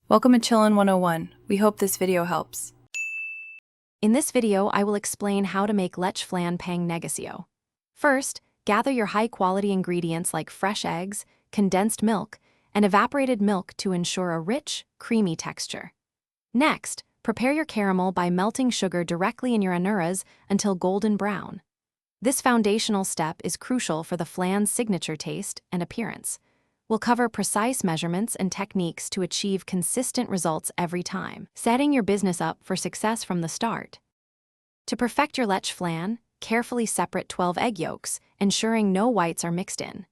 Welcome to Chillin' 101. We hope this video helps. In this video, I will explain how to make Leche Flan pang Negosyo. First, gather your high-quality ingredients like fresh eggs, condensed milk, and evaporated milk to ensure a rich, creamy texture. Next, prepare your caramel by melting sugar directly in your anuras until golden brown. This foundational step is crucial for the flan's signature taste and appearance. We'll cover precise measurements and techniques to achieve consistent results every time, setting your business up for success from the start. To perfect your Leche Flan, carefully separate 12 egg yolks, ensuring no whites are mixed in.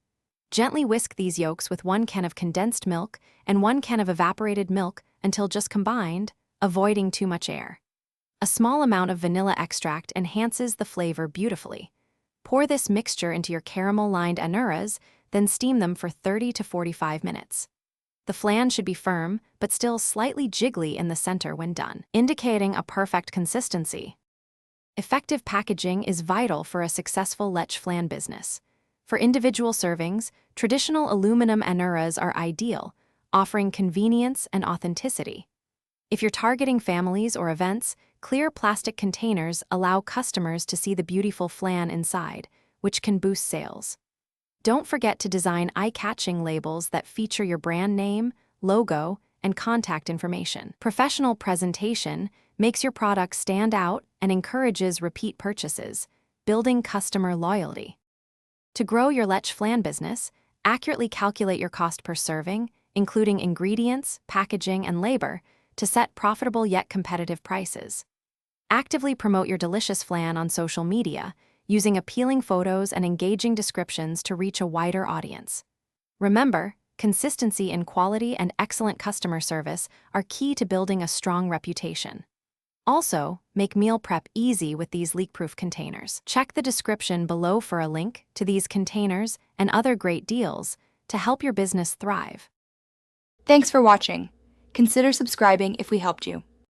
Gently whisk these yolks with 1 can of condensed milk and 1 can of evaporated milk until just combined, avoiding too much air. A small amount of vanilla extract enhances the flavor beautifully. Pour this mixture into your caramel-lined anuras, then steam them for 30 to 45 minutes. The flan should be firm, but still slightly jiggly in the center when done, indicating a perfect consistency. Effective packaging is vital for a successful Leche Flan business. For individual servings, traditional aluminum anuras are ideal, offering convenience and authenticity. If you're targeting families or events, clear plastic containers allow customers to see the beautiful flan inside, which can boost sales. Don't forget to design eye-catching labels that feature your brand name, logo, and contact information. Professional presentation makes your product stand out and encourages repeat purchases, building customer loyalty. To grow your Leche Flan business, accurately calculate your cost per serving, including ingredients, packaging, and labor, to set profitable yet competitive prices. Actively promote your delicious flan on social media, using appealing photos and engaging descriptions to reach a wider audience. Remember, consistency in quality and excellent customer service are key to building a strong reputation. Also, make meal prep easy with these leak-proof containers. Check the description below for a link to these containers and other great deals to help your business thrive. Thanks for watching. Consider subscribing if we helped you.